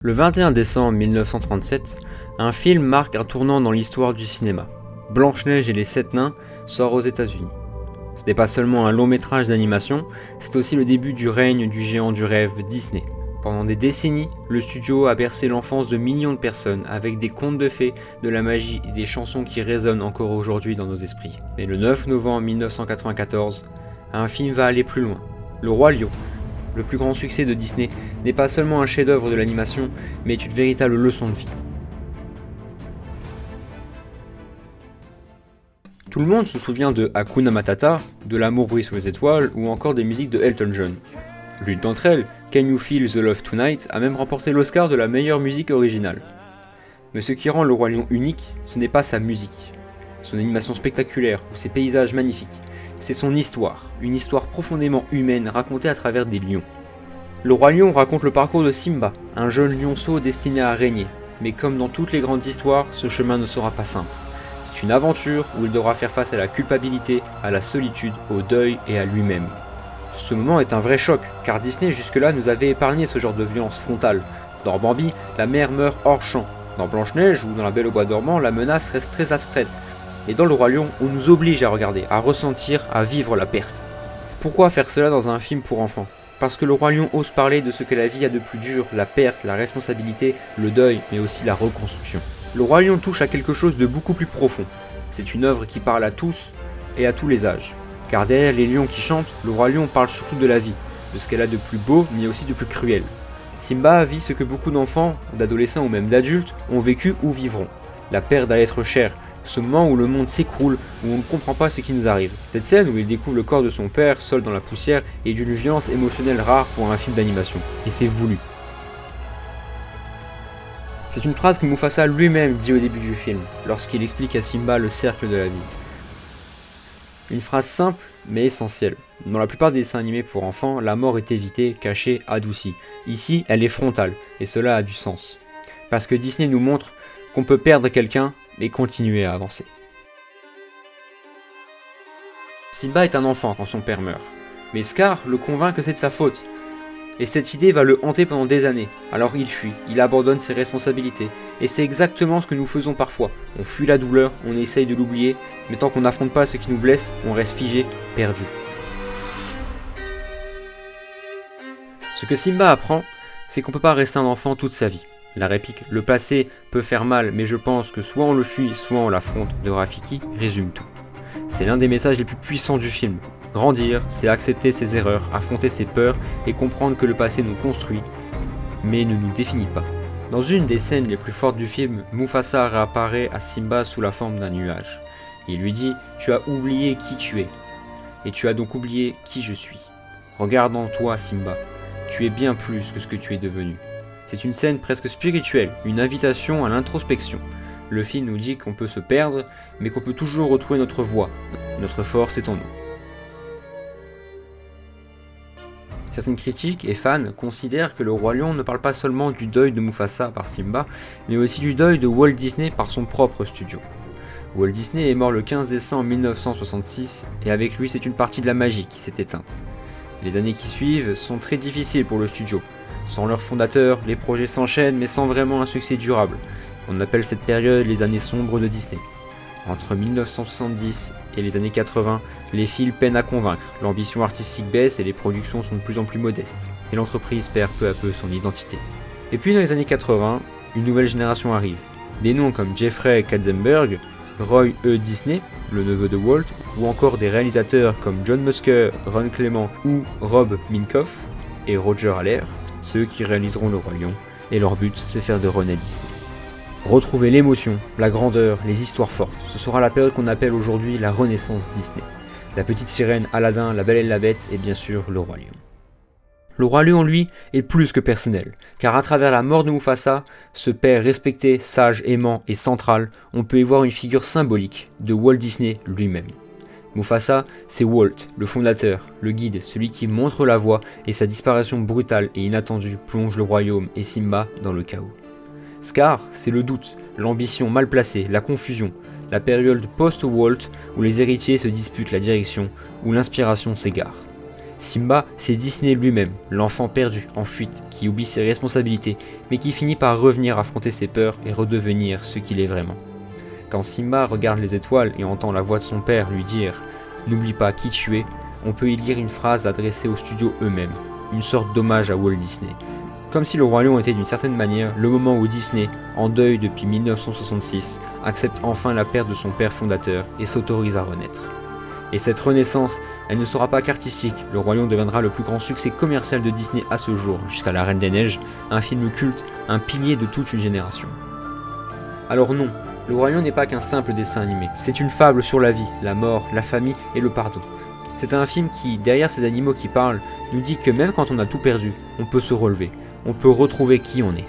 Le 21 décembre 1937, un film marque un tournant dans l'histoire du cinéma. Blanche-Neige et les 7 nains sort aux États-Unis. Ce n'est pas seulement un long métrage d'animation, c'est aussi le début du règne du géant du rêve Disney. Pendant des décennies, le studio a bercé l'enfance de millions de personnes avec des contes de fées, de la magie et des chansons qui résonnent encore aujourd'hui dans nos esprits. Mais le 9 novembre 1994, un film va aller plus loin. Le Roi Lion, le plus grand succès de Disney, n'est pas seulement un chef-d'œuvre de l'animation, mais est une véritable leçon de vie. Tout le monde se souvient de Hakuna Matata, de L'amour brille sur les étoiles ou encore des musiques de Elton John. L'une d'entre elles, Can You Feel the Love Tonight, a même remporté l'Oscar de la meilleure musique originale. Mais ce qui rend le Roi Lion unique, ce n'est pas sa musique, son animation spectaculaire ou ses paysages magnifiques, c'est son histoire, une histoire profondément humaine racontée à travers des lions. Le Roi Lion raconte le parcours de Simba, un jeune lionceau destiné à régner, mais comme dans toutes les grandes histoires, ce chemin ne sera pas simple. C'est une aventure où il devra faire face à la culpabilité, à la solitude, au deuil et à lui-même. Ce moment est un vrai choc, car Disney jusque-là nous avait épargné ce genre de violence frontale. Dans Bambi, la mère meurt hors champ. Dans Blanche-Neige ou dans La Belle au bois dormant, la menace reste très abstraite. Et dans Le Roi Lion, on nous oblige à regarder, à ressentir, à vivre la perte. Pourquoi faire cela dans un film pour enfants ? Parce que Le Roi Lion ose parler de ce que la vie a de plus dur, la perte, la responsabilité, le deuil, mais aussi la reconstruction. Le Roi Lion touche à quelque chose de beaucoup plus profond. C'est une œuvre qui parle à tous et à tous les âges. Car derrière les lions qui chantent, Le Roi Lion parle surtout de la vie, de ce qu'elle a de plus beau, mais aussi de plus cruel. Simba vit ce que beaucoup d'enfants, d'adolescents ou même d'adultes, ont vécu ou vivront. La perte d'un être cher, ce moment où le monde s'écroule, où on ne comprend pas ce qui nous arrive. Cette scène où il découvre le corps de son père, seul dans la poussière, est d'une violence émotionnelle rare pour un film d'animation. Et c'est voulu. C'est une phrase que Mufasa lui-même dit au début du film, lorsqu'il explique à Simba le cercle de la vie. Une phrase simple, mais essentielle. Dans la plupart des dessins animés pour enfants, la mort est évitée, cachée, adoucie. Ici, elle est frontale, et cela a du sens. Parce que Disney nous montre qu'on peut perdre quelqu'un, et continuer à avancer. Simba est un enfant quand son père meurt, mais Scar le convainc que c'est de sa faute. Et cette idée va le hanter pendant des années, alors il fuit, il abandonne ses responsabilités, et c'est exactement ce que nous faisons parfois. On fuit la douleur, on essaye de l'oublier, mais tant qu'on n'affronte pas ce qui nous blesse, on reste figé, perdu. Ce que Simba apprend, c'est qu'on ne peut pas rester un enfant toute sa vie. La réplique « le passé peut faire mal, mais je pense que soit on le fuit, soit on l'affronte » de Rafiki résume tout. C'est l'un des messages les plus puissants du film. Grandir, c'est accepter ses erreurs, affronter ses peurs et comprendre que le passé nous construit, mais ne nous définit pas. Dans une des scènes les plus fortes du film, Mufasa réapparaît à Simba sous la forme d'un nuage. Il lui dit « Tu as oublié qui tu es, et tu as donc oublié qui je suis. Regarde en toi, Simba, tu es bien plus que ce que tu es devenu. » C'est une scène presque spirituelle, une invitation à l'introspection. Le film nous dit qu'on peut se perdre, mais qu'on peut toujours retrouver notre voie. Notre force est en nous. Certaines critiques et fans considèrent que le Roi Lion ne parle pas seulement du deuil de Mufasa par Simba, mais aussi du deuil de Walt Disney par son propre studio. Walt Disney est mort le 15 décembre 1966, et avec lui c'est une partie de la magie qui s'est éteinte. Les années qui suivent sont très difficiles pour le studio. Sans leur fondateur, les projets s'enchaînent mais sans vraiment un succès durable. On appelle cette période les années sombres de Disney. Entre 1970 et les années 80, les fils peinent à convaincre, l'ambition artistique baisse et les productions sont de plus en plus modestes. Et l'entreprise perd peu à peu son identité. Et puis dans les années 80, une nouvelle génération arrive. Des noms comme Jeffrey Katzenberg, Roy E. Disney, le neveu de Walt, ou encore des réalisateurs comme John Musker, Ron Clement ou Rob Minkoff et Roger Allers, ceux qui réaliseront le Roi Lion, et leur but c'est faire de Ronald Disney. Retrouver l'émotion, la grandeur, les histoires fortes, ce sera la période qu'on appelle aujourd'hui la Renaissance Disney. La Petite Sirène, Aladdin, La Belle et la Bête et bien sûr le Roi Lion. Le Roi Lion, lui, est plus que personnel, car à travers la mort de Mufasa, ce père respecté, sage, aimant et central, on peut y voir une figure symbolique de Walt Disney lui-même. Mufasa, c'est Walt, le fondateur, le guide, celui qui montre la voie et sa disparition brutale et inattendue plonge le royaume et Simba dans le chaos. Scar, c'est le doute, l'ambition mal placée, la confusion, la période post-Walt où les héritiers se disputent la direction, où l'inspiration s'égare. Simba, c'est Disney lui-même, l'enfant perdu, en fuite, qui oublie ses responsabilités, mais qui finit par revenir affronter ses peurs et redevenir ce qu'il est vraiment. Quand Simba regarde les étoiles et entend la voix de son père lui dire « N'oublie pas qui tu es », on peut y lire une phrase adressée aux studios eux-mêmes, une sorte d'hommage à Walt Disney. Comme si le Roi Lion était d'une certaine manière le moment où Disney, en deuil depuis 1966, accepte enfin la perte de son père fondateur et s'autorise à renaître. Et cette renaissance, elle ne sera pas qu'artistique, le Roi Lion deviendra le plus grand succès commercial de Disney à ce jour, jusqu'à La Reine des Neiges, un film culte, un pilier de toute une génération. Alors non, le Roi Lion n'est pas qu'un simple dessin animé, c'est une fable sur la vie, la mort, la famille et le pardon. C'est un film qui, derrière ces animaux qui parlent, nous dit que même quand on a tout perdu, on peut se relever, on peut retrouver qui on est.